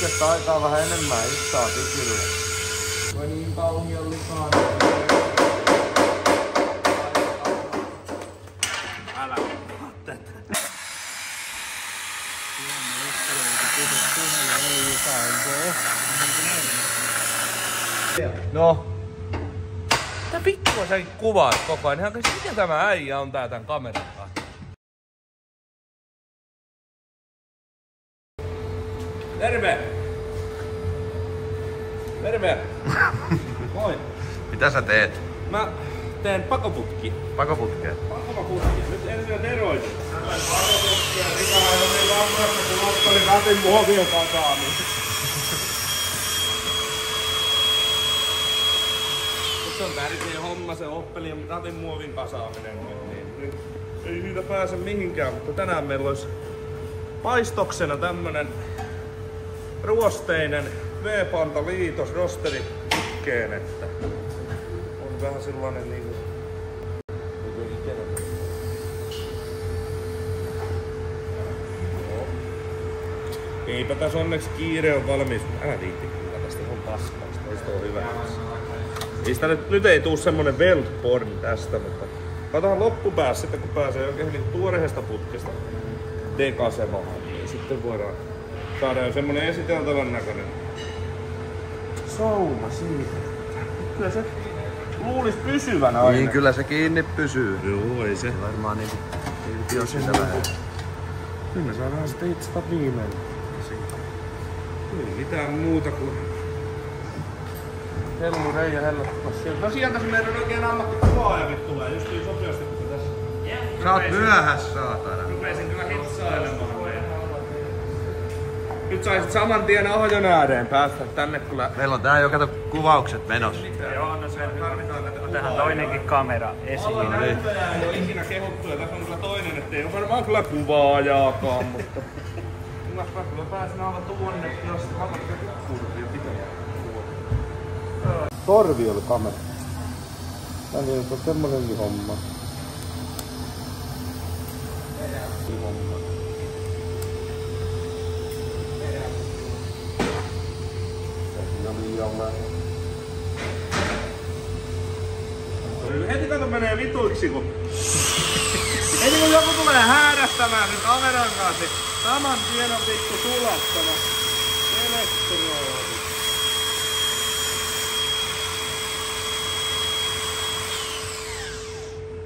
putkesta aikaa vähän enemmän itsaa tykille. Voi niin kauhion likaa. Älä puhua tätä. No. Mitä vittua säkin kuvaat koko ajan? Miten tämä äijä on tän kameran kanssa? Terve! Terve! Moi! Mitä sä teet? Mä teen pakoputki. Pakoputkea? Pakoputki. Nyt ensin eroitu. Pakoputkia, mikä on niin vammassa, kun ottelin ratin muovien kasaaminen. Se on tärkeä homma, se oppeli ratin muovin kasaaminen. Niin ei siitä pääse mihinkään, mutta tänään meillä olisi paistoksena tämmönen ruosteinen V-panta liitos rosteri putkeen, että on vähän sellainen niinku ikenä. Eipä tässä onneksi kiire on valmis. Älä viitti kyllä, tästä on paskasta, tästä on hyvä. Nyt ei tuu semmonen weltborn tästä, mutta katsotaan loppupäässä sitten kun pääsee oikein niin tuoreesta putkesta dekasemaan, niin sitten voidaan saada jo semmonen esiteltävän näköinen sauma siitä. Kyllä se luulis pysyvän aina. Niin kyllä se kiinni pysyy. Joo, ei se. Varmaan niinku irti jos sitä vähän. Kyllä me saadaan sitten itsestä viimein. Ei mitään muuta kuin Hellu Reija hellattomassa sieltä. No sieltä se meidän oikein ammattikuvaajakin tulee justiin sopiasti, kun tässä. Sä oot myöhässä, saatana. Rupesin kyllä hitsailemaan. Nyt saisit saman tien Ahojon ääreen päästä tänne kyllä. Meillä on tää jo kato kuvaukset menossa. Joo, no se tarvitaan näitä Otetaan toinenkin kamera esiin. Ahojon näyttäjä ei ole ikinä kehuttu ja tässä on kyllä toinen, ettei ole varmaan kyllä kuvaajaakaan, mutta mä kyllä pääsen aivan tuonne, jos sitten hakatkaa kurvia pitää. Torvi oli kamera. Tänne on semmosenkin homma. Heti kato menee vituiksi kun heti kun joku tulee häärästämään sen kameran kanssa, niin saman tien on vittu sulattava elektroodi.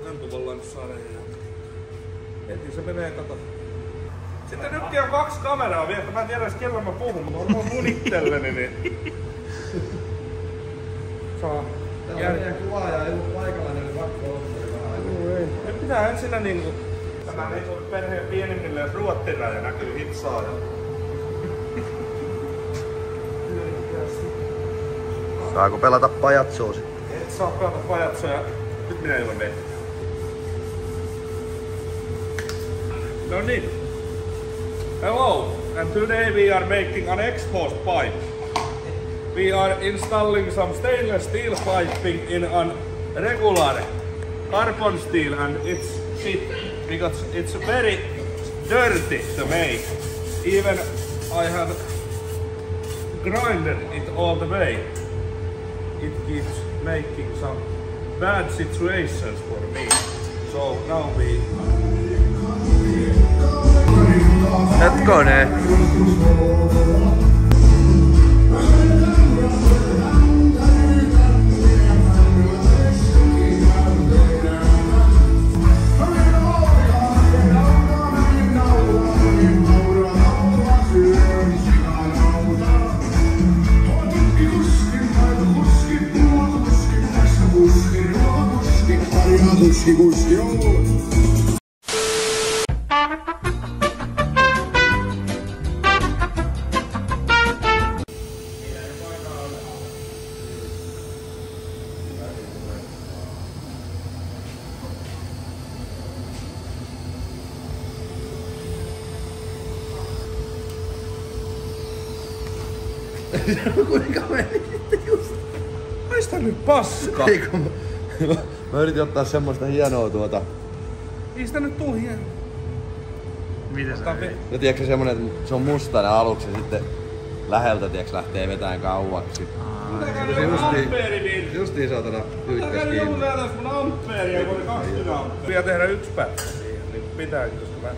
Lämpövallan nyt saada heti se menee kato. Sitten nytkin on 2 kameraa vielä, mä en tiedä edes kello mä puhun, mutta varmaan mun itselleni niin saa. Täällä meidän kuvaaja ei ollut paikalla, niin oli pakko ottaa vähän. Nyt pitää ensinnä niinku tämän perheen pienimmille, jos ruottiraja näkyy hitsaa ja Saako pelata pajatsoa sitten? et saa pelata pajatsoja. Nyt minä ilman ne. No niin. Hello, and today we are making an exhaust pipe. We are installing some stainless steel piping in a regular carbon steel, and it's shit because it's very dirty to make. Even I have grinded it all the way. It keeps making some bad situations for me. So now we Hetkonen. Kuinka meni sitten just? Haista nyt paska! Ei kun mä yritin ottaa semmoista hienoa Ei sitä nyt tuu hieno. Mitä sä no tiedätkö semmonen, että se on mustainen aluksi ja sitten läheltä tiiäks lähtee vetään kauaksi. Justiin saatana ykkös kiinni. Joku näytäis mun ampeeria, kun oli 20 ampeeria. Pitää tehdä yksi päivä. Niin pitääkin, koska mä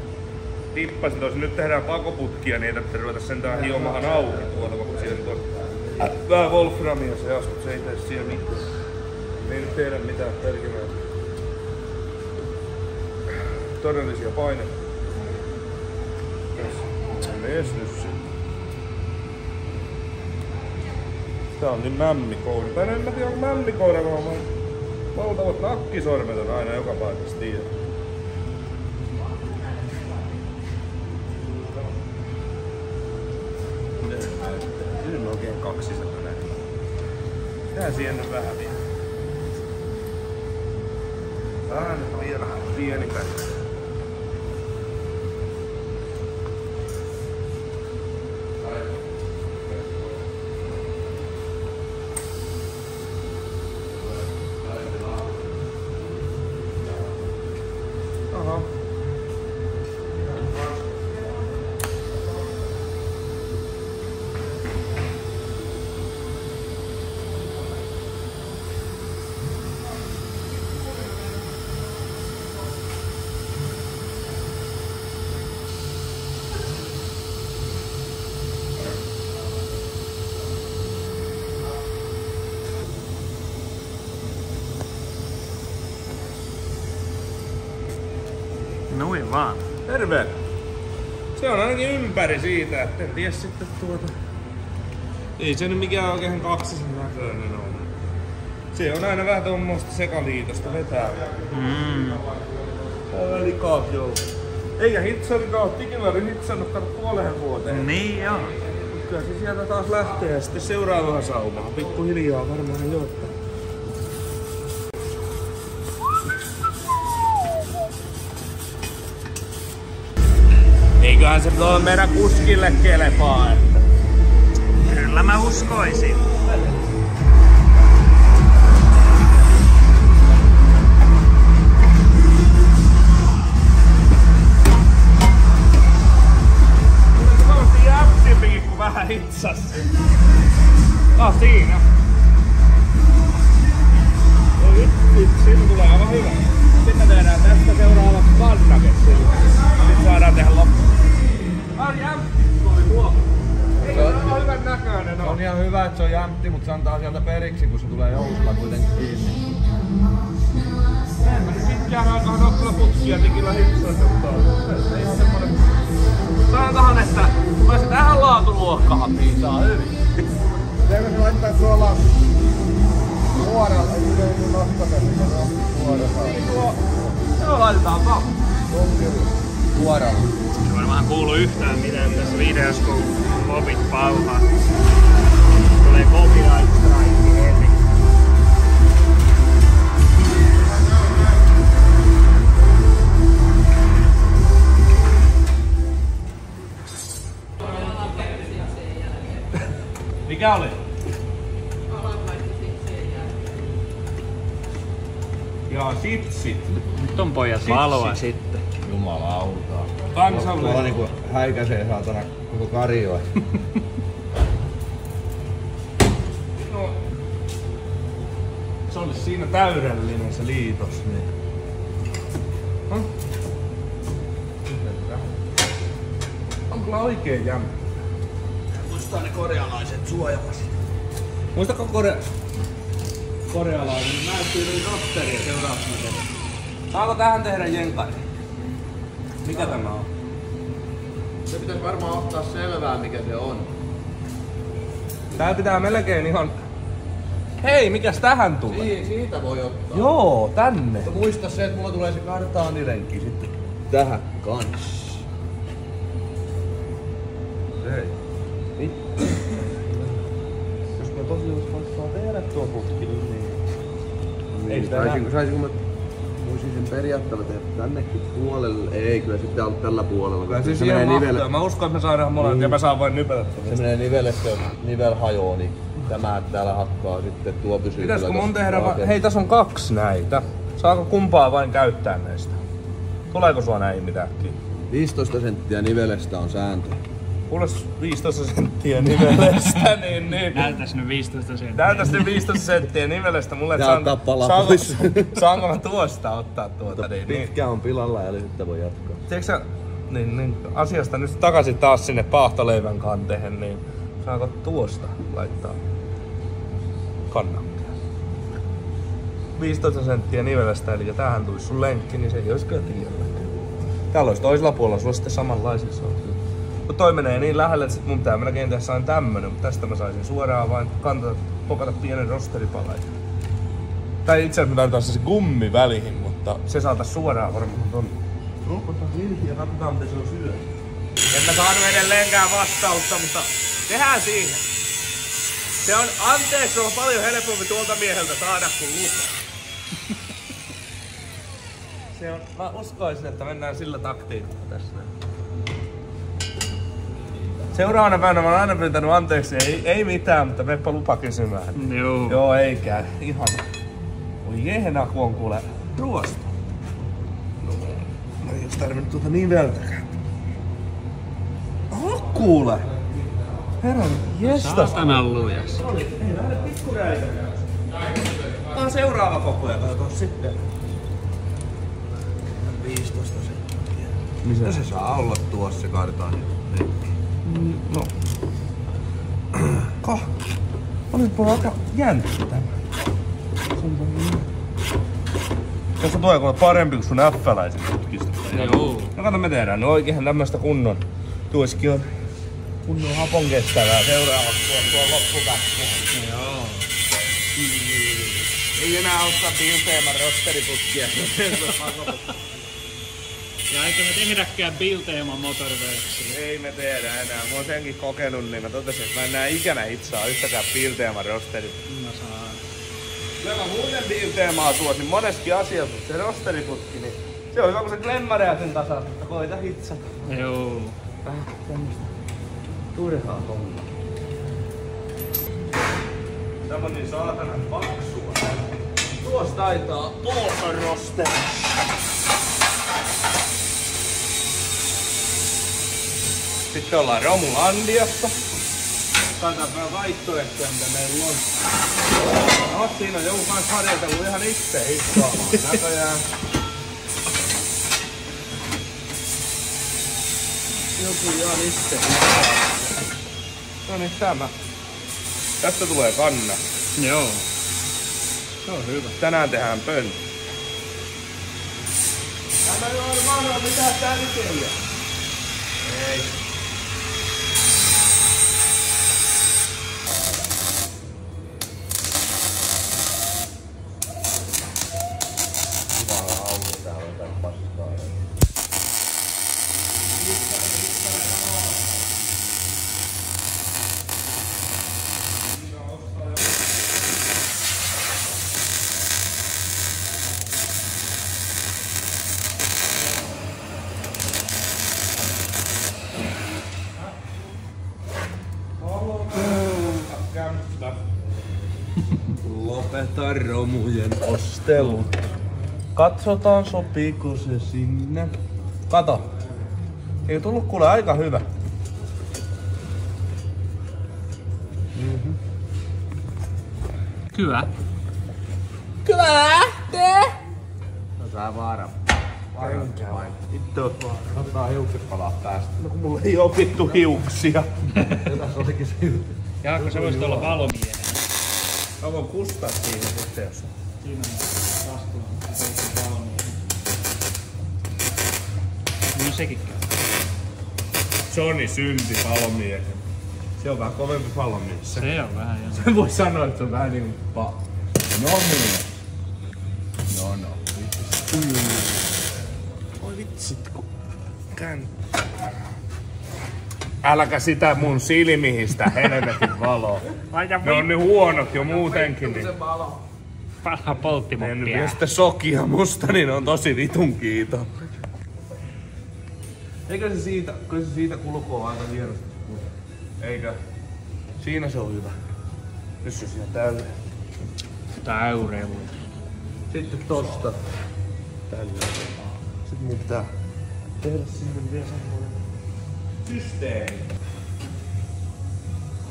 tippasin toisin. Nyt tehdään pakoputkia, niin ei tarvitse ruveta sentään hiomahan auki tuolla, kun siellä nyt on vähän wolframia seas, mutta se ei tee siellä mitään. Me ei nyt tehdä mitään perkimään. Todellisia paineita. Tässä. Mees nyt sinne. Tää on niin mämmikoura. Tai en mä tiedä onko mämmikoura, vaan valtavat nakkisormet on aina joka paikassa tiedä. Kyllä oikein 200 näin. Tää siihen nyt vähän vielä. Tää nyt vielä pieni päivä. Aha. Noin vaan. Terve! Se on ainakin ympäri siitä, että en tiedä sitten ei se nyt mikään oikein 200 näköinen ole. Se on aina vähän tommoista sekaliitosta vetää. Täällä likaa joo. Eikä hitsarikaan oo tikilari hitsannut puoleen vuoteen. Niin joo. Kyllä se sieltä taas lähtee ja sitten seuraavaan saumaan. Pikkuhiljaa varmaan joo. Eiköhän se tuolla meidän kuskille kelepaa, että... Kyllä mä uskoisin. Se kovasti jäpsimpikin, kun vähän hitsas. Siinä. Nyt siitä tulee aivan hyvä. Sitten tehdään tästä seuraavaksi kannake. Sitten saadaan tehdä loppu. Jämpti tuli tuo. Ei se ole hyvän näköinen. On ihan hyvä, että se on jämpti, mutta se antaa sieltä periksi, kun se tulee jousilla kuitenkin kiinni. En mä nyt pitkään aikaan oo kyllä putkia tikillä hitsasuttaa. Se on ihan semmonen... Sanotahan, että kyllä se tähän laatuluokkahan piisaa hyvin. Teekö se laittaa tuolla nuoralla, ei se nostatella, nuoralla. Joo, laitetaan vaan. On kyllä. Nuoralla. Se varmaan kuulu yhtään mitään tässä videossa, kun popit pauhaa. Tulee copyright strike heti. Mikä oli? Jaa, sitsit. Nyt on pojat valoa sitten. Jumalautaa. Kansalle. Tuolla niinku häikäisee saatana koko karjoa. No, se olisi siinä täydellinen se liitos. Niin. On kyllä oikein jämpti. Muistaa ne korealaiset suojalasit. Muistatko korealainen? Näyttyy niin rotteria seuraavaksi. Saako tähän tehdä jenkari? Mikä tämä on? Se pitäisi varmaan ottaa selvää mikä se on. Tää pitää melkein ihan... Hei, mikäs tähän tulee? Siitä voi ottaa. Joo, tänne. Mutta muista se, että mulla tulee se kartaanirenki sitten tähän kanssa. Hei. Vittu. Jos mä tosiaan tehdä tuo putki, niin... Ei sitä Saisinko mä... Voisin sen periaatteella tehdä tännekin puolelle. Ei, kyllä sitten on tällä puolella. Kyllä se siihen mahtaa. Mä uskon, että me saadaan molemmat ja mä saan vain nypätä. Se menee nivelestä, jos nivel hajoaa, niin tämä täällä hakkaa sitten, tuo pysyy. Pitäisikö mun tehdä hei, tässä on 2 näitä. Saako kumpaa vain käyttää näistä? Tuleeko sua näihin mitään? 15 senttiä nivelestä on sääntö. Mulla 15 senttiä nivelestä, niin. Näytäs nyt 15 senttiä. Näytäs nyt 15 senttiä nivelestä mulle, Ja ottaa pala pois. Saanko mä tuosta ottaa tuota? Pitkä on pilalla ja lyhyttä voi jatkaa. Tiedätkö sä, niin, asiasta nyt takaisin taas sinne paahtoleivän kanteen, niin saako tuosta laittaa kannakkeja? 15 senttiä nivelestä, eli tähän tulisi sun lenkki, niin se ei olisi kyllä tielläkään. Täällä olisi toisella puolella sulla sitten samanlaisissa. Mutta toi menee niin lähelle, että sit mun pitää melkein tehdä sain tämmönen, mutta tästä mä saisin suoraan vain pokata pienen rosteripala. Tai itse asiassa mä tarvitaan se gummi välihin, mutta se saatais suoraan varmaan ton. Ota hilki ja katsotaan miten se on syönyt. En mä saanut edelleenkään vastausta, mutta tehdään siihen. Se on, anteeksi, on paljon helpompi tuolta mieheltä saada kuin Luka. Se on, mä uskoisin, että mennään sillä taktiikalla tässä. Seuraavana päivänä mä oon aina pyytänyt anteeksi, ei mitään, mutta meppä lupa kysymään. Joo. Joo, eikä. Ihana. Oi jehena, kun on kuule ruosta. No ei jos tarvinnut tuota niveltäkään. Kuule! Herran jestas! Saatanan lujas. Ei lähde pikkuräitäkään. Tää on seuraava koko ja kato sitten. 15 senttiä. Missä se saa olla tuossa kartaan? No. Olis mulla aika jännittävää. Tässä tulee kuule parempi kuin sun F-läisin tutkistusta. Joo. No kato me tehdään, no oikeinhan tämmöstä kunnon. Tuoskin on kunnon hapon kestävää seuraavaksi tuon loppupätkiä. Joo. Ei enää ottaa Bilteeman rosteriputkia. Ja eikö me tehdäkään Bilteeman motorversiota? Ei me tehdä enää. Mä oon senkin kokenut, niin mä totesin, että mä en näe ikänä itseä yhtäkään Bilteeman rosteriputkia. No saa. Kyllä mä muuten Bilteemaa suosin moneskin asiassa, mutta se rosteriputki, niin se on hyvä kun se glemmareatin tasaa, mutta koita hitsata. Joo. Vähän tämmöstä turhaa hommaa. Tämä on niin saatanan paksua. Tuossa taitaa olla rosteri. Sitten ollaan Romulandiassa. Katsotaan vähän vaihtoehtoja mitä meillä on. No, siinä on joku kanssa harjoitellut ihan itse hittaamaan näköjään. Joku ihan itse hittaamaan. No niin, tämä. Tästä tulee kanna. Joo. Se on hyvä. Tänään tehdään pönttö. Tämä ei varmaan ole mitään tärkeää. Ei. Lopeta romujen ostelu. Katsotaan sopiiko se sinne. Kato. Ei tullut kuule aika hyvä. Kyllä. Kyllä lähtee! No tää vaara. Vittu. Ottaa hiukset palaa päästä. No kun mulla ei oo vittu hiuksia. Tässä olikin se juttu. Jaakko, sä voisit olla valomiehenä. Mä voin kustaa siihen sitten jos. Siinä on vastuun. Sä voisit olla valomiehenä. No sekin käy. Johnny synti palomiehen. Se on vähän kovempi palomies. Se on vähän joo. Sen voi sanoa, että se on vähän niinku No niin. No. Oi vitsit kun Äläkä sitä mun silmihistä helvetin valoa. Ne on niin huonot jo muutenkin. Niin. Paha polttimoppia. Ja sitten sokia musta, niin on tosi vitun kiito. Eikö se siitä, kyllä se siitä kulkoo aika hienosti. Eikö? Siinä se on hyvä. Nyt se siinä täynnä. Täyreulu. Sitten tosta. Tällä. Sitten mun pitää tehdä sinne vielä semmoinen systeemi.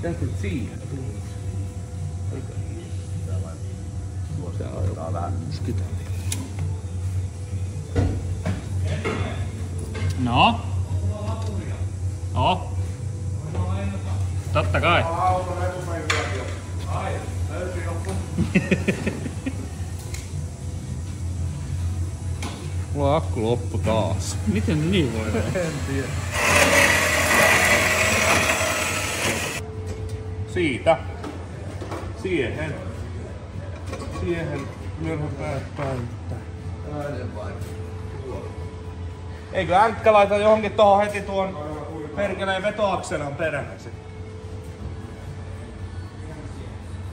Tehtiin siihen. Täällä on vähän muskita. No? No? Totta kai. Mulla akku loppu taas. Miten niin voi olla? En tiedä. Siitä. Siihen myrhäpäät päättää. Eikö Änkkä laita johonkin tohon heti tuon perkeleen vetoakselan perässä?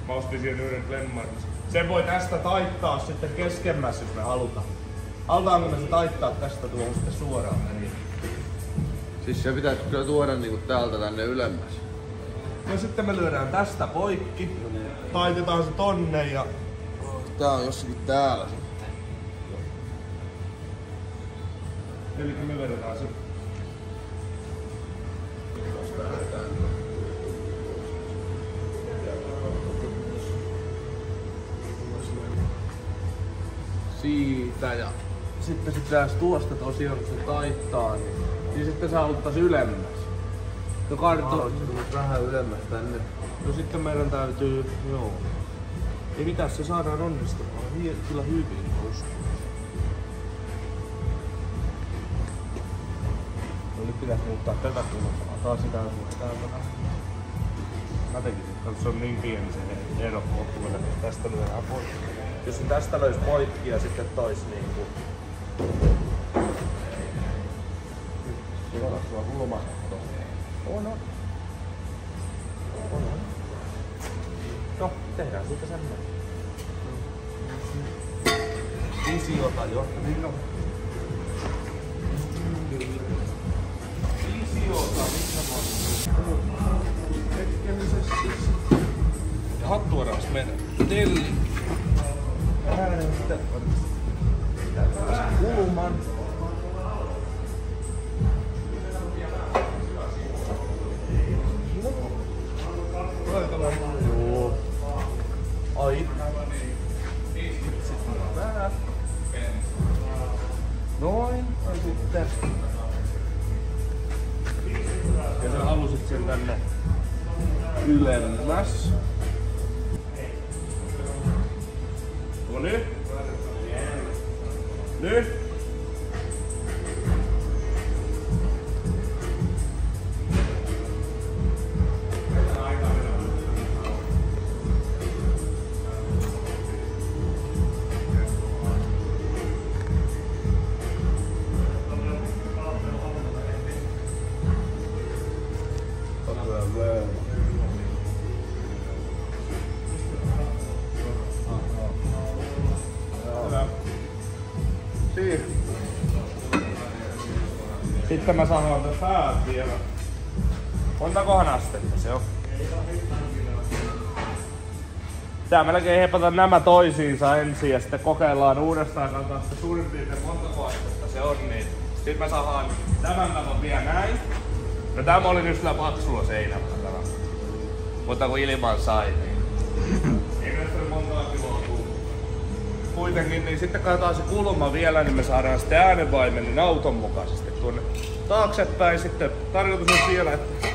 Mä ostin siihen yhden klemmarin. Sen voi tästä taittaa sitten keskemmässä, jos me halutaan. Halutaanko me se taittaa tästä tuohon sitten suoraan meniin? Siis se pitäisi kyllä tuoda niinku täältä tänne ylemmäs. No sitten me lyödään tästä poikki, taitetaan se tonne ja... Tää on jossakin täällä sitten. Eli me vedetään se. Siitä ja sitten se pitäisi tuosta tosiaan, kun se taittaa, niin sitten se haluttais ylemmäs. No Vähän ylemmäs tänne. No sitten meidän täytyy, joo. Ei mitään, se saadaan onnistumaan. Kyllä hyvin uskon. No nyt pitäisi muuttaa tätä kulmaa. Taas sitä täältä. Mä tekisin, että se on niin pieni se ero loppuun, tästä lyödään poikki. Jos se tästä löisi poikki ja sitten tois niinku... Suoraan sulla kulmasattoon. On. No, tehdään siitä semmoinen. Visiota jo. Niin on. Visiota, missä vaan. Tekemisesti. Ja hattuoras meidän telli. Äänen sitten. Kulman. Joo. Ai. Sitten vähän. Noin. Ja sitten. Ja sä halusit sen tänne ylemmäs. No nyt. Nyt. Sitten mä sanon tätä päät vielä. Montakohan astetta se on? Tää melkein hepata nämä toisiinsa ensin ja sitten kokeillaan uudestaan kantaa sitä suurin piirtein montako astetta se on, niin sit mä saadaan tämän talon vielä näin. No tää oli nyt sillä paksulla seinällä takana. Mutta kun ilman sai, niin ei näistä montaa kiloa tullut. Kuitenkin, niin sitten katsotaan se kulma vielä, niin me saadaan sitten äänenvaimelin auton mukaisesti tuonne taaksepäin. Sitten tarkoitus on siellä, että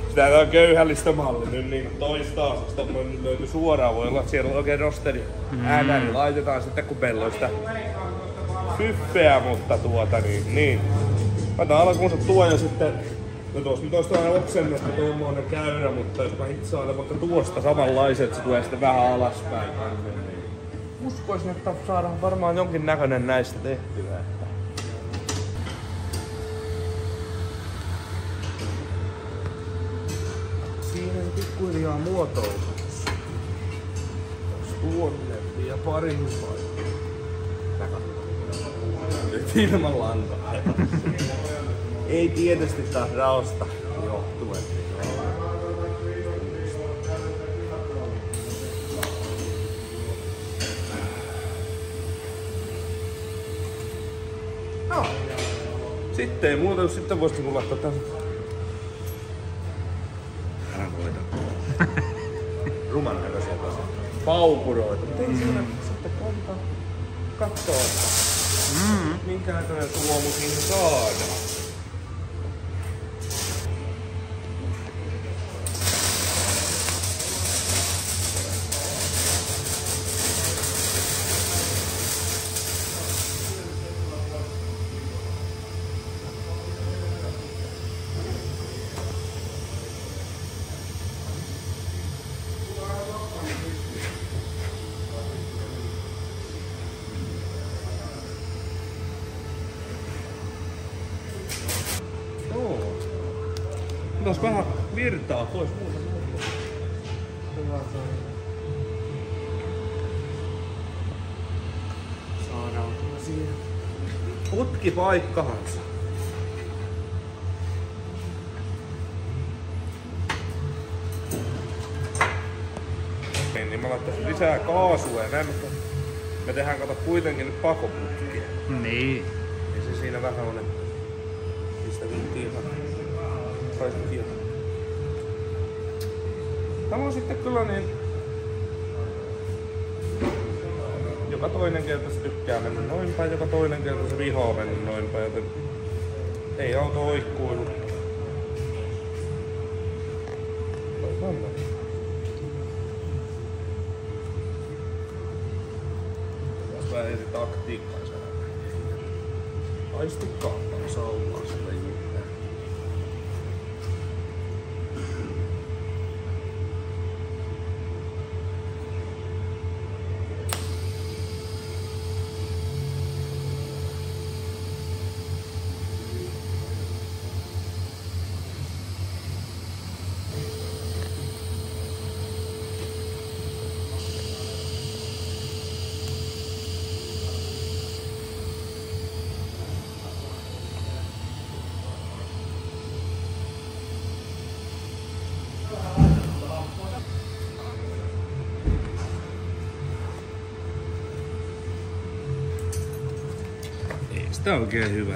sitä on köyhällistä malli nyt niin toistaa. Tommoinen löytyy suoraan, voi olla, että siellä on oikein rosteri äänäri. Laitetaan sitten kun meillä on sitä fyffeä, mutta niin. Mä otan alkuunsa tuon ja sitten, no tuossa nyt olisi tuollainen oksennettu tuommoinen käyrä, mutta jos mä itse aina vaikka tuosta samanlaiset, että se tulee sitten vähän alaspäin. Uskoisin, että saadaan varmaan jonkin näköinen näistä tehtyä. Siinä on pikkuhiljaa muotoutumassa. Tuonne ja pari paikkaa. Nyt ilman lantaa. Ei tietysti taas raosta johtuen. No. Sitten ei muuta, jos sitten voisi laittaa tän. Älä voida. paukuroita. Mutta ei siinä sitten katsoa, minkä näköinen suomu siinä saadaan. Otas vähän virtaa pois muuta. Saadaan siihen putkipaikkahansa. Niin mä laittaisin lisää kaasua ja näin, mutta me tehdään kato kuitenkin nyt pakoputkia. Niin. Ja se siinä vähän on, että mistä vittiin ihan kaikkia. Tämä on sitten kyllä niin... Joka toinen kerta se tykkää mennä noin päin, joka toinen kerta se vihaa mennä noin päin, joten ei auto oikkuilu. Tässä vähän eri taktiikkaa saadaan. Aistukaan sauvaa sille jutteen. Tää on oikein hyvä.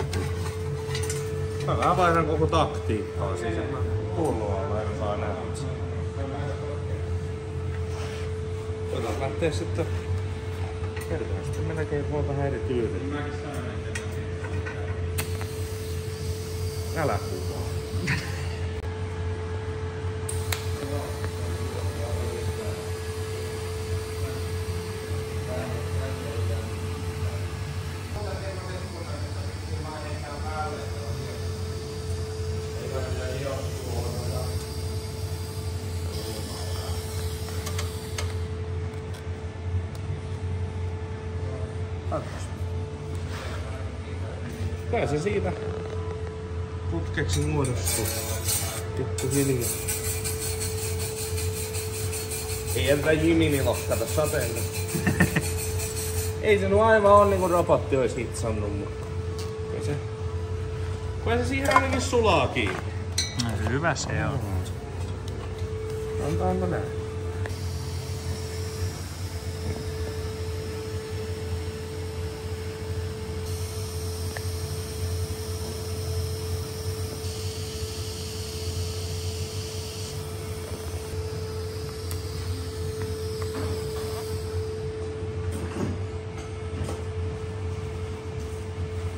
Mä vähän vaihdan koko taktiikkaa siis, että mä pulloa laitetaan näin. Voidaan lähteä sitten kertaan sitten melkein voi vähän eri tyyliin. Älä kuvaa. Kai se siitä putkeksi muodostuu. Pikkuhiljaa. Ei tätä Jimini lohkata sateella. Ei se nyt aivan on niinku robotti ois hitsannut, mutta kai se siihen ainakin sulaa kiinni. No hyvä se on. Antaanko näin?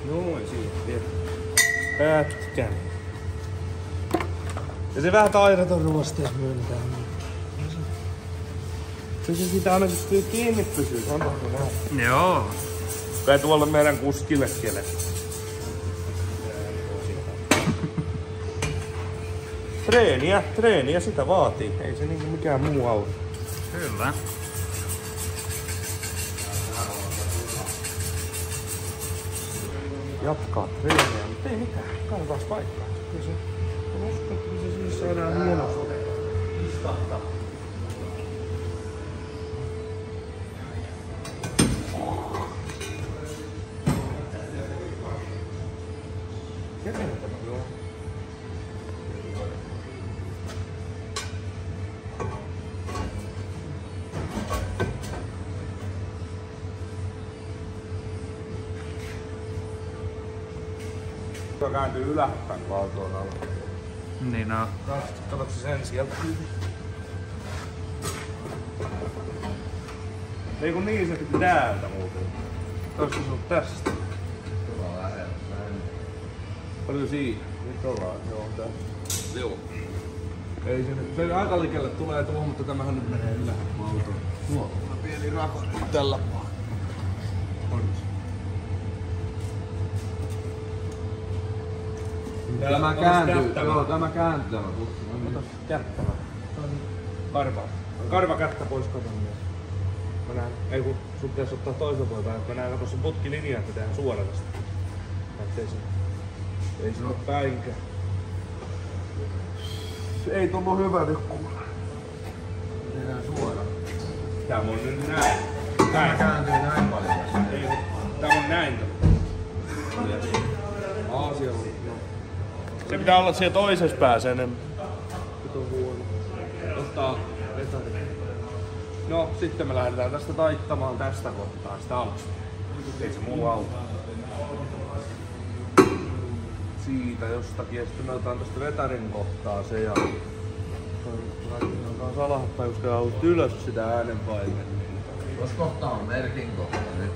Noin siitä. Pätkän. Ja se vähän taidaton ruosteessa myöntää. Se siitä ainakin kiinni pysyy, sanotaanko näin? Joo. Kai tuolla meidän kuskille kele. Treeniä sitä vaatii. Ei se niinku mikään muu auto. Kyllä. Jatkaa treeniä, mutta ei mitään. Katsotaan paikkaa. Kyllä se, mä uskon, että se siis saadaan hienosti istahtaa. Kenen tämä on? Tuo kääntyy yläpäin valtoon alla. Niin on. Katsotko sen sieltä? Ei kun niin, se piti täältä muuten. Olisiko se ollut tästä? Tuolla lähellä. Paljon siinä? Nyt ollaan, joo tää. Joo. Ei se aika likelle tulee tuohon, mutta tämähän nyt menee ylä autoon. Tuolla on pieni rako tällä puolella. Tämä kääntyy, joo tämä kääntyy tämä putki. Ota kättä vähän. Karva kättä pois katon mies. Mä näen, ei kun sun pitäis ottaa toisella puolella, että mä näen kato sen putkilinjaa, että tehdään suora tästä. Ei se oo päinkään. Ei tullu hyvä nyt kuule. Tehdään suoraan. Tää on nyt näin. Tämä kääntyy näin paljon tässä. Ei, tää on näin. Siellä on. Se pitää olla siellä toisessa päässä enemmän. Nyt on huono. Ottaa vetari. No, sitten me lähdetään tästä taittamaan tästä kohtaa sitä alusta. Ei se muu auta. Siitä jostakin ja sitten me otetaan tästä vetarin kohtaa se ja laitetaan salahattaa, koska haluat ylös sitä äänenpainetta. Tuossa kohtaa on merkin kohta nyt.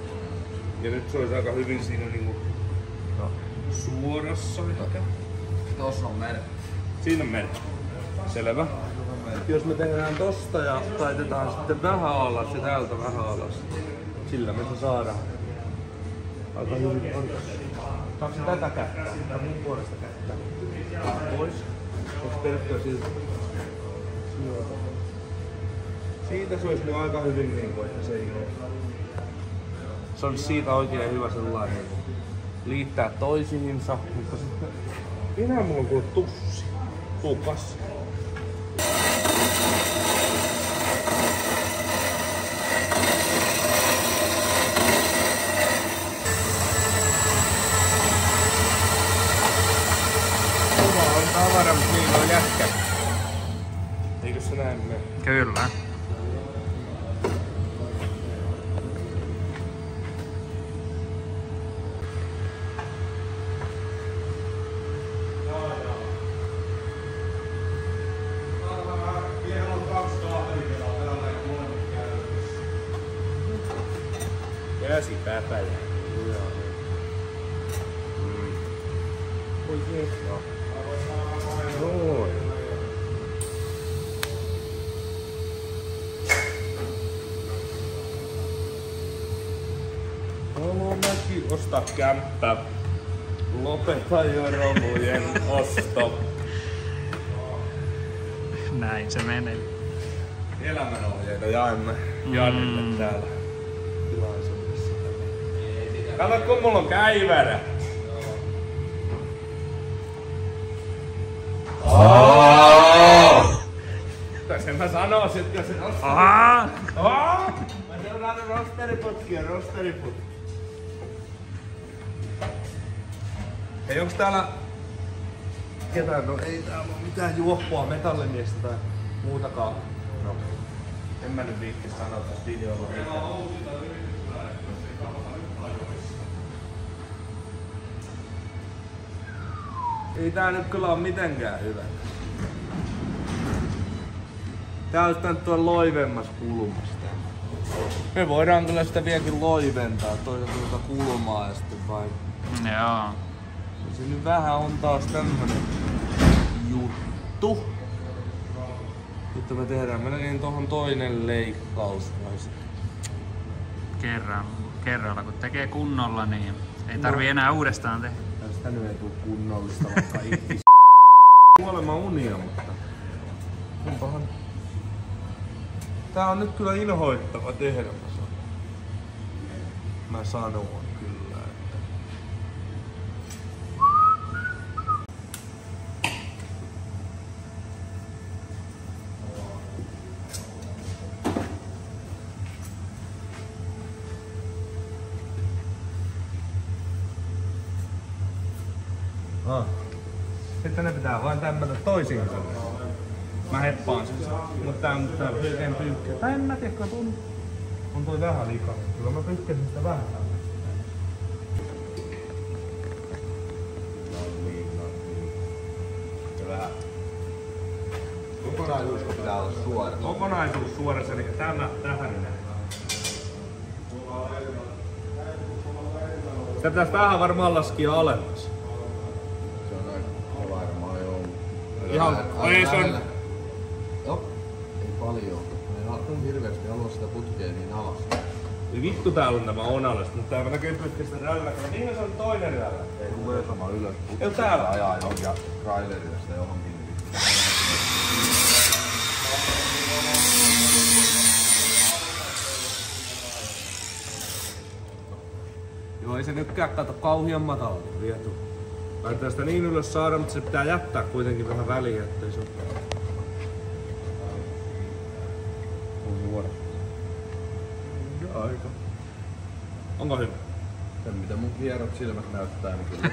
Ja nyt se olisi aika hyvin siinä niinku suorassa ehkä. Tossa on merkki. Siinä on merkki. Selvä. Jos me tehdään tosta ja taitetaan sitten vähän alas ja täältä vähän alas, sillä me se saadaan. Aika hyvin on. Saatko tätä kättää? Tää mun puolesta kättää. Pois. Onks pelkkää siltä? Siitä se olisi nyt aika hyvin niinku, että se ei oo. Se on siitä oikein hyvä sellainen liittää toisiinsa, mutta sitten minä mulla on kuule tussi. Tukas. Tavara, mutta niin on jätkä. Eikö se näin mene? Kyllä. Käsi päpällä. Oi jees. Noin. Haluan mäkin ostaa kämppä. Lopeta jo romujen osto. Näin se menee. Elämänohjeita jaemme Janille täällä tilaisuudessa. Kato kun mulla on käivärä. Sen mä sanoisin, että jos se nostaa. Mä seuraan rosteriputkia, rosteriput. Hei, onks täällä ketään? No ei täällä oo mitään juoppua metallimiestä tai muutakaan. No, en mä nyt viitti sanoa tästä videolla mitään. Ei tää nyt kyllä oo mitenkään hyvä. Tää olisi tän tuolla loivemmassa kulmassa. Me voidaan kyllä sitä vieläkin loiventaa tuota kulmaa ja sitten vain. Joo. Se nyt vähän on taas tämmönen juttu. Nyt me tehdään melkein tohon toinen leikkaus vai sitten. Kerralla kun tekee kunnolla, niin ei tarvii enää uudestaan tehdä. Tästä nyt ei tuu kunnollista vaikka itse kuolema unia, mutta onpahan. Tää on nyt kyllä inhoittava tehdä, mä sanon kyllä, että sitten ne pitää vain tämmötä toisiinsa. Mä heppaan sen. Mut tää on melkein pyykkä. Tai en mä tiedä, kun on toi vähän liikaa. Kyllä mä pykkäsin sitä vähän. Ja vähän. Kokonaisuus pitää olla suora. Kokonaisuus suorassa, eli tämä tähän näin. Sitä pitäis vähän varmaan laskia alemmas. Se on aika varmaan joo. Ihan, ei se on... Joo, ei paljon. En hirveästi halua sitä putkea niin alas. Vittu täällä on nämä onalliset, mutta täällä näkyy pitkästä rälläkää. Mihin se on toinen rällä? Ei tulee sama ylös. Ei täällä. Ajaa johonkin trailerille sitä johonkin. Joo, ei se nytkään kato kauhian matalalta vietu. Laitetaan sitä niin ylös saada, mutta se pitää jättää kuitenkin vähän väliä, ettei se ole. On suora. Ja aika. Onko hyvä? Sen mitä mun hierot silmät näyttää, niin kyllä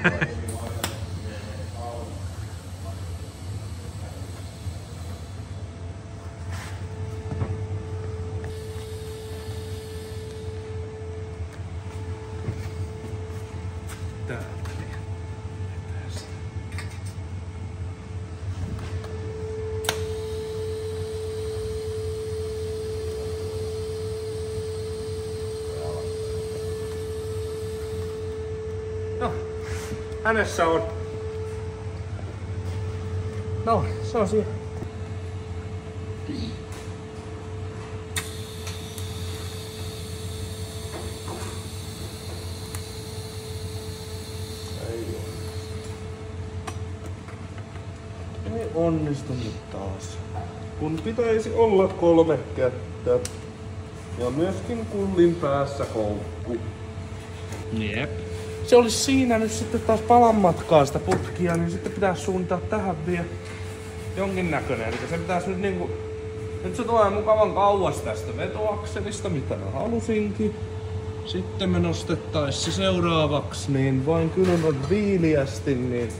Täältä. No, hänessä on. No, se on siinä. Ei onnistunut taas. Kun pitäisi olla 3 kättä. Ja myöskin kullin päässä koukku. Jep. Se olisi siinä nyt sitten taas palan matkaa sitä putkia, niin sitten pitäisi suunnittaa tähän vielä jonkinnäköinen. Eli se pitäisi nyt niinku... Nyt se tulee mukavan kauas tästä vetoakselista, mitä mä halusinkin. Sitten me nostettais se seuraavaksi, niin vain kylmän viiliästi, niin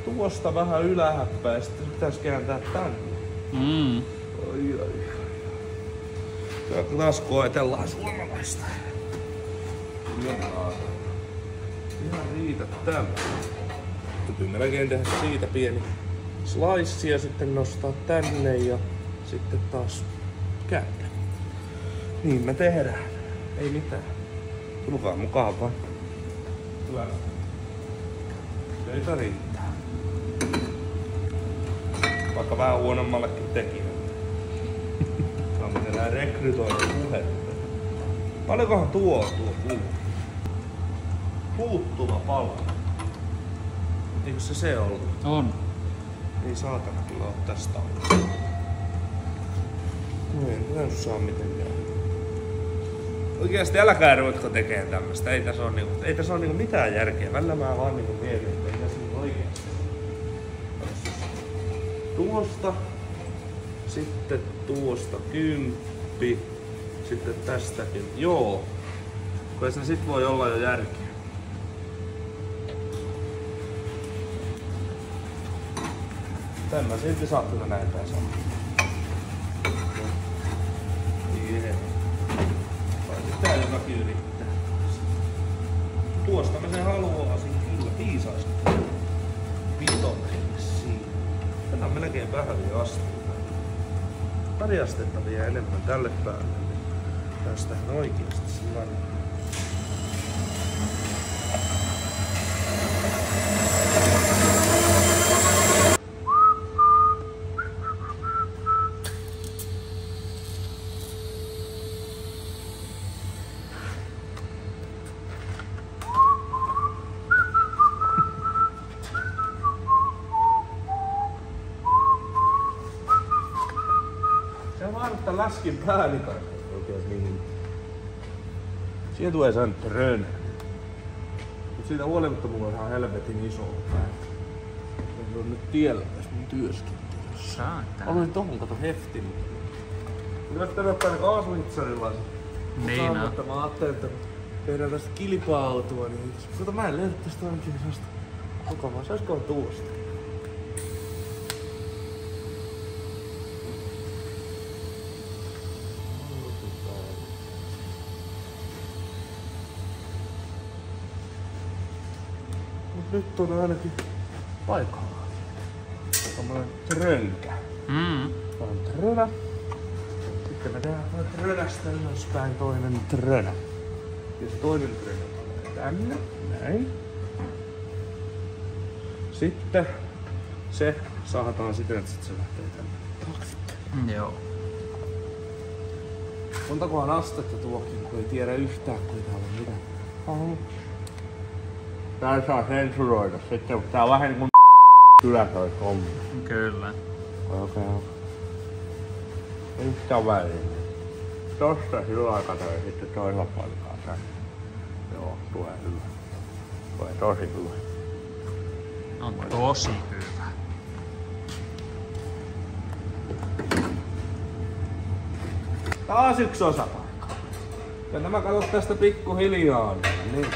tuosta vähän ylähäppää ja sitten se pitäisi kääntää tänne. Ai. Ja taas koetellaan suomalaista. Ihan riitä tämä. Täytyy melkein tehdä siitä pieni slice ja sitten nostaa tänne ja sitten taas kääntää. Niin me tehdään. Ei mitään. Tulkaa mukaan vaan. Hyvä. Töitä riittää. Vaikka vähän huonommallekin tekijälle. Saamme tänään rekrytoida puhetta. Paljonkohan tuo puuttuva pala? Eikö se ollut? On. Ei saatana kyllä oo tästä ollut. No ei nyt saa mitenkään. Oikeesti älkää ruvetko tekemään tämmöstä. Ei tässä oo niinku mitään järkeä. Välillä mä vaan niinku mietin, että ei tässä niinku oikeesti. Tuosta. Sitten tuosta 10. Sitten tästäkin. Joo. Kai se sit voi olla jo järkeä. Tän mä silti saa kyllä näin päin sanoa. Jee. Vai tää jotakin yrittää. Tuosta mä sen haluaisin kyllä. Piisais. Pitokselle siinä. Tänä on melkein vähän vielä astia. Pari astetta vielä enemmän tälle päälle. Niin tästähän oikeesti sellainen. Se vaan että läskin päällikai oikein niin. Siihen tulee sen trön. Mut siitä huolimatta mulla on ihan helvetin iso pää. Se on nyt tiellä tässä mun työskentelyssä. Saatana. Aloin tohon kato hefti. Pitäis tehdä tänne kaasuhitsarilla. Meinaa. Mutta mä ajattelin, että tehdään tästä kilpa-autoa, niin kato mä en löydä tästä oikein sellaista mukavaa. Saisko tuosta? Mut nyt on ainakin paikallaan. Tommonen trönkä. Tää on trönä. Sitten me tehdään trönästä ylöspäin toinen trönä. Ja se toinen trena tulee tänne. Näin. Sitten se sahataan siten, että sit se lähtee tänne taaksepäin. Joo. Montakohan astetta tuokin, kun ei tiedä yhtään, kun täällä on mitään. Tää saa sensuroida sitten, mutta tää on vähän niinku kyllä toi homma. Kyllä. Okei. Yhtä väliä. Tosta sillä aikaa ja sitten toisella paikkaa tänne. Joo, tulee hyvä. Tulee tosi hyvä. On tosi hyvä. Taas yksi osapaikka. Ja nämä katsot tästä pikkuhiljaa. Niin.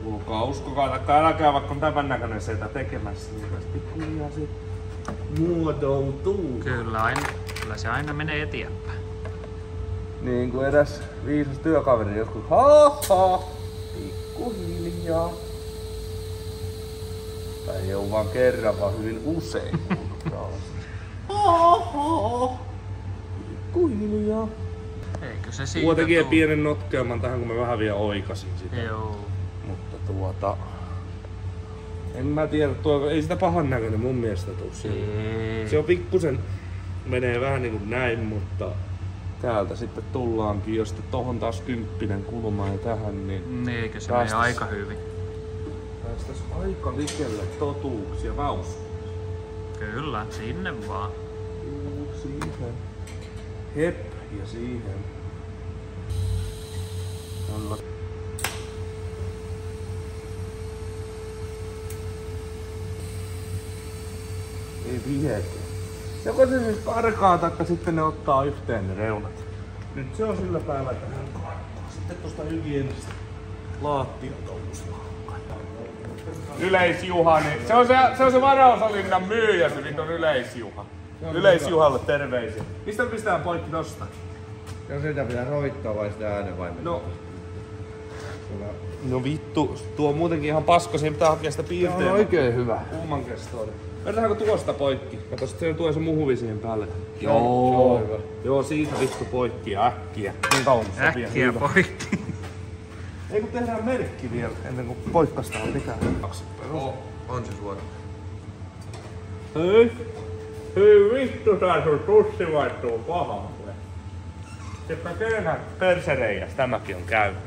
Kuulkaa, uskokaa, taikka älkää, vaikka on tämän näköinen setä tekemässä, niin tästä pikkuhiljaa se muotoutuu. Kyllä se aina menee eteenpäin. Niin kuin eräs viisas työkaveri joskus, ha, pikkuhiljaa. Tai ei oo vaan kerran, vaan hyvin usein. Ha, pikkuhiljaa. Eikö se siitä Tuo tekee tuu? pienen notkeaman tähän, kun mä vähän vielä oikasin sitä. Joo. Mutta en mä tiedä, ei sitä pahan näköinen mun mielestä tuu sillä. Se on pikkusen, menee vähän niinku näin, mutta täältä sitten tullaankin, jos sitten tohon taas 10 kulma ja tähän, niin Eikö se menee aika hyvin? päästäis aika likelle totuuksia vausua. Kyllä, sinne vaan. Siihen. Hep ja siihen. Tällä. Ei viekään. Joko se siis karkaa taikka sitten ne ottaa yhteen ne reunat. Nyt se on sillä päällä tähän kohtaan. Sitten tosta hygienistä laattiatousta. Yleisjuha, niin se on se varausalinnan myyjä, se vitun Yleisjuha. Yleisjuhalle terveisiä. Mistä me pistetään poikki tosta? Ja sitä pitää roittaa vai sitä äänenvaimenta? No vittu, tuo on muutenkin ihan paska, siihen pitää hakea sitä piirteä. on oikein hyvä. Kuuman kestoon. Vedetäänkö tuosta poikki? Kato, sitten tulee se muhuvi siihen päälle. Joo. Hyvä. Joo, siitä vittu poikki äkkiä. Niin kauan kun sopii. Äkkiä poikki. Ei kun tehdään merkki vielä ennen kuin poikkastaan mitään. On se suora. Hei vittu, tää sun tussi vaihtuu pahalle. Sepä köyhä persereijäs tämäkin on käynyt.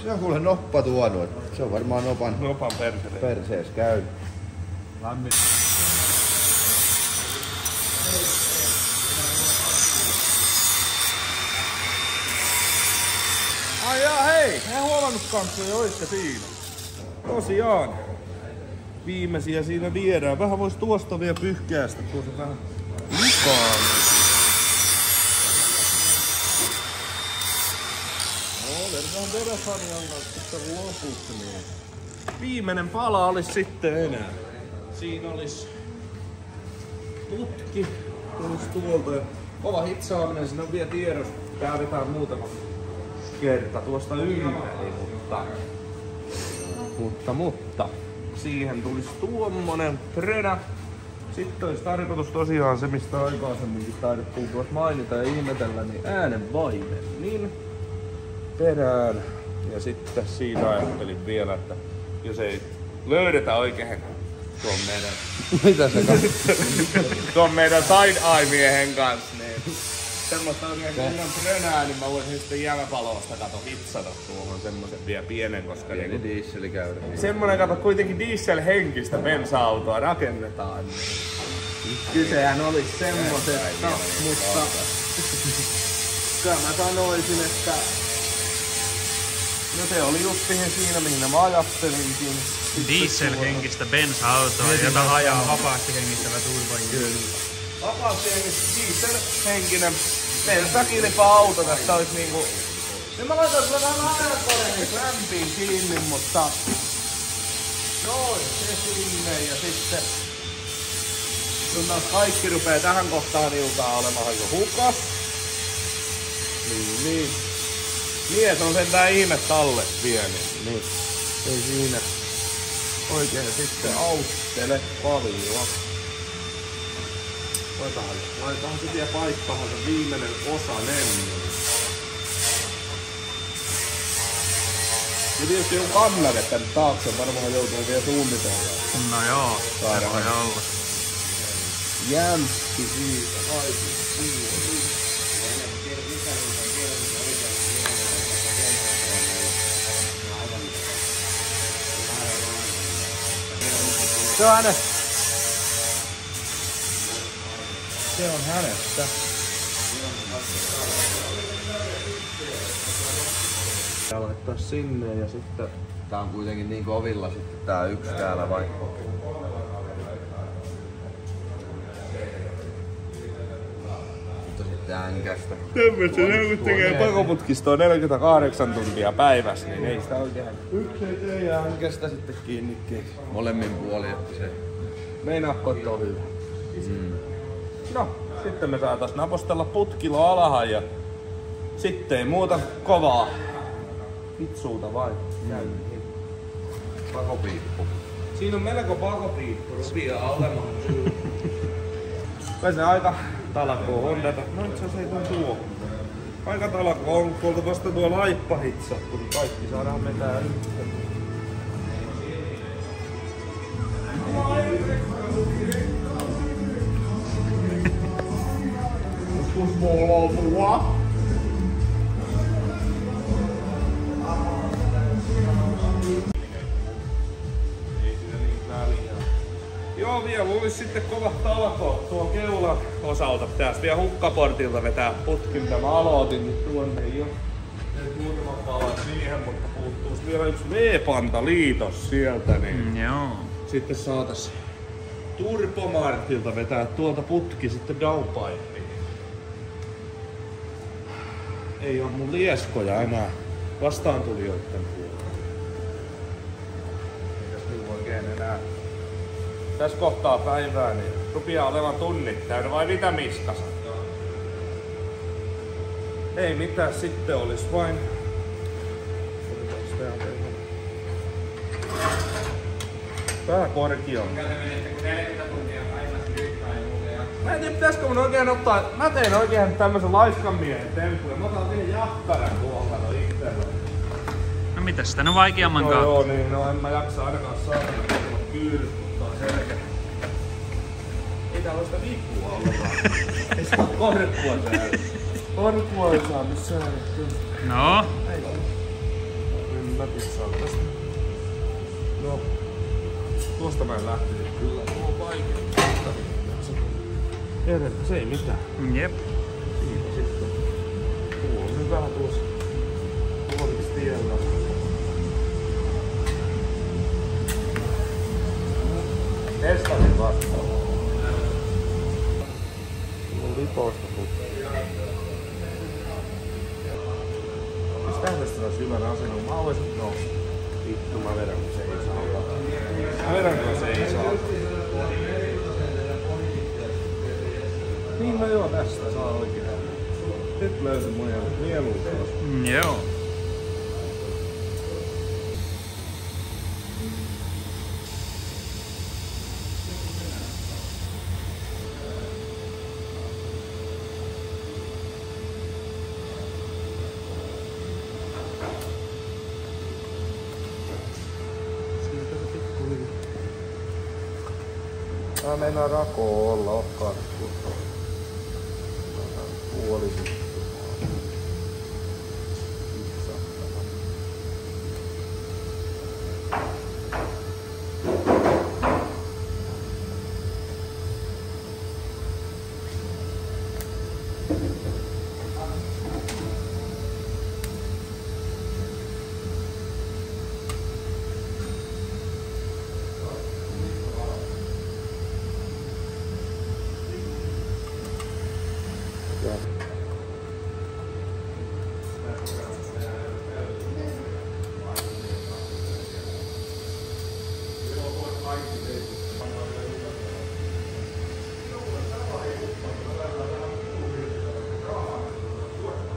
Se on kuule noppa tuonut. Se on varmaan Nopan persereijä. persees käynyt. Lämmin. Ai jaa, hei! En huomannutkaan, että se oitte siinä. Tosiaan. Viimeisiä siinä viedään. Vähän vois tuosta vielä pyyhkäästä, kun se vähän likaa. Vertaan Terefanian kanssa sitten lopuksi. Niin. Viimeinen pala olisi sitten enää. Siinä olisi putki. Tulisi tuolta ja kova hitsaaminen. Siinä on vielä tiedossa. Tää vetää muutama kerta tuosta ympäri, mutta siihen tulisi tuommoinen trena. Sitten olisi tarkoitus tosiaan se, mistä aikaisemminkin taidettiin tuossa mainita ja ihmetellä, niin äänenvaimen niin perään. Ja sitten siinä ajattelin vielä, että jos ei löydetä oikein tuon meidän, Mitä se tuon meidän side-eye-miehen kanssa, niin semmoista oikein kunnon trönää, niin mä voisin sitten jäämäpalosta hitsata tuohon semmosen vielä pienen, koska pieni dieseli käydä? semmonen kato kuitenkin dieselhenkistä bensa-autoa rakennetaan, niin kysehän olisi semmosesta, mutta kyllä mä sanoisin, että no se oli just siinä mihin mä ajattelinkin. Dieselhenkistä bensa-autoa, jota ajaa vapaasti hengittävät urbaajia. Vapaasti dieselhenkinen bensa-kilpa-auto tästä olisi niinku. Nyt mä laitan sulle vähän ajankoneen lämpiin kiinni, mutta noin se sinne ja sitten kun taas kaikki rupee tähän kohtaan iltaa olemaan jo hukas. Niin. Mies on sentään ihme talle vielä, niin ei siinä oikein sitten auttele paljon. Laitahan se vielä paikkahan se viimeinen osa nemmin. Ja tietysti on kannake tänne taakse, varmaan joutuu vielä suunnitella. No joo, se voi olla. Jämppi siitä, kaikki siitä. Se on hänestä. Se on hänestä. Tää laittaa sinne ja sitten... Tää on kuitenkin niin kovilla sitten tää yksi täällä vaikka. Mutta sitten änkästä. Tämmöistä ne tekee pakoputkistoa 48 tuntia päivässä, niin ei sitä oikein. Yksi eteen ja änkästä sitten kiinni molemmin puolin, että se... Meinaatko, että on hyvä? No, sitten me saatais napostella putkilo alahan ja sitten ei muuta kovaa vitsuuta vai. Pakopiippu. Siinä on melko pakopiippu, rupeaa olemaan. Kai se aika talakoo hondata. No itse asiassa ei tuo. Aika talakoo on, kun vasta tuo laippa hitsattu, niin kaikki saadaan metää yhteen. Joskus mulla on mua. Joo, vielä olisi sitten kovat talkoot tuon keulan osalta. Pitäis vielä hukkaportilta vetää putki, mitä mä aloitin, niin tuonne ei oo muutama pala siihen, mutta puuttuis vielä yksi V-panta liitos sieltä, niin Joo. sitten saatais Turbomartilta vetää tuolta putki sitten downpipeen. Ei oo mun lieskoja enää vastaantulijoitten puolella. Eikäs nyt oikein enää. Tässä kohtaa päivää, niin rupeaa olevan tunnit täynnä, vai mitä Miskasa? Ei mitään, sitten olis vain... Vähän korki on. Mä en tiedä, pitäisikö mun oikein ottaa... Mä tein oikein tämmösen laiskan miehen tempun. Mä otan vielä jahkaran tuolta itsellä. No mitä sitä no vaikeamman No kautta? joo, niin no en mä jaksa ainakaan saatana tulla kyydys, mutta on selkeä. Ei täällä oo sitä viikkua ollenkaan. Ei saa korkkua täällä. Korkkua ei saa missään. No, Ei oo. En mä pissaan tästä. No. Tuosta mä en lähtisin kyllä. Tuo on vaikea. Se ei mitään. jep. Siinä sitten. Tuo on nyt vähän tuossa tiellä. Testasin vastaan. Mulla on liposta putki. Mistähän tästä olisi hyvän asennun? Mä voisin nousta. Vittu, mä vedän kun se ei saa. Mä vedän kun se ei saa. Niin no joo, tästä saa oikein. Nyt löysin mun mieluuteen. Joo. Tää meinaa rakoa olla, ohkaan puolisin.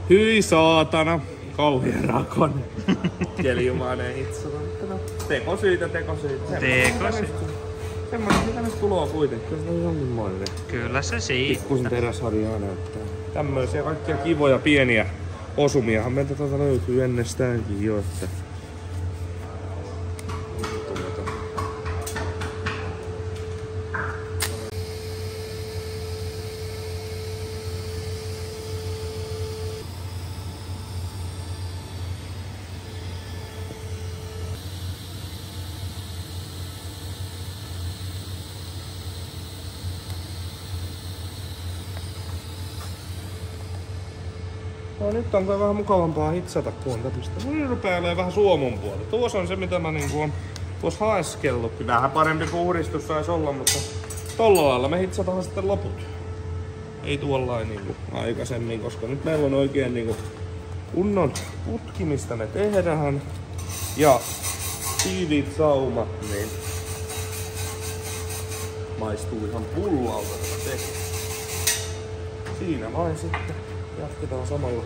Hyi saatana, kauhien rakon. Keljumainen itse. Tekosyitä. Semmoinen, mitä nyt tuloo kuitenkin. Se on jonkinmoinen. Kyllä se siitä. Pikkusen teräsharjaa näyttää. Tämmöisiä kaikkia kivoja pieniä osumiahan meiltä tuolta löytyy ennestäänkin jo. Että No nyt on vähän mukavampaa hitsata, kun on tämmöstä. Nyt rupeaa olemaan vähän suomun puolta. Tuossa on se, mitä mä niinku on tuossa haeskellutkin. Vähän parempi puhdistus sais olla, mutta tolla lailla me hitsataan sitten loput. Ei tuollain niinku aikaisemmin, koska nyt meillä on oikein niinku kunnon putki, mistä me tehdään. Ja tiiviit saumat, niin maistuu ihan pullalta tätä tekee. Siinä vain sitten jatketaan samalla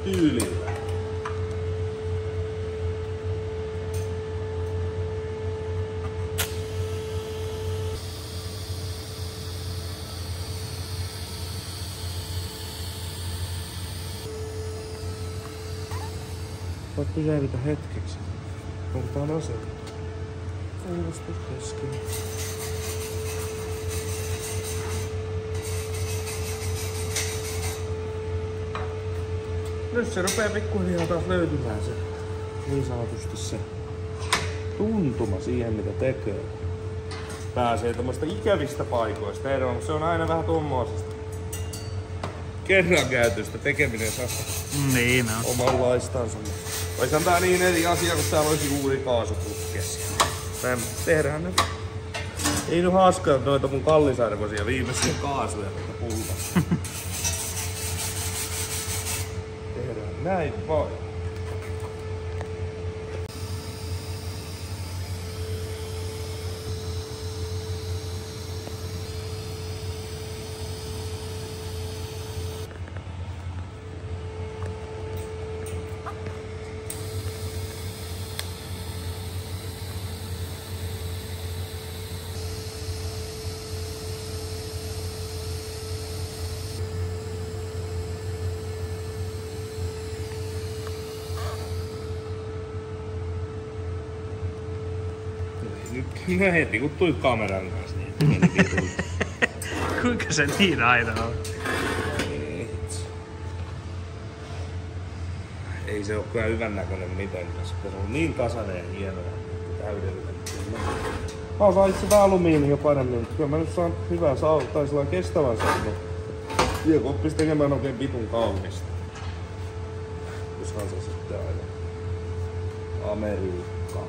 tyylillä. Voit pysäytä hetkeksi. Otetaan aseita. Uudistus kesken. Nyt se rupeaa pikkuhiljaa taas löytymään se niin sanotusti se tuntuma siihen mitä tekee. Pääsee tämmöistä ikävistä paikoista eroon, mutta se on aina vähän tuommoisesta kerran käytöstä tekeminen saa Niin on. omanlaistansa. Oishan tää niin eri asia, kun täällä olisi juuri kaasuputkia siellä. Me tehdään nyt. Ei nyt haaskaa noita mun kallisarvoisia viimeisiä kaasuja noita pullaa. Tehdään näin vain. Nyt heti kun tuli kameran kanssa, niin tuli. Kuinka se niin aina on? Ei se oo kyllä hyvän näköinen mitenkään. Se on niin tasainen ja hieno ja täydellinen. Mä osaan itse tää alumiini jo paremmin, mutta kyllä mä nyt saan hyvää tai sellainen kestävän saavun. Vielä kun oppis tekemään oikein vitun kaunista. Joshan se sitten aina Amerikka.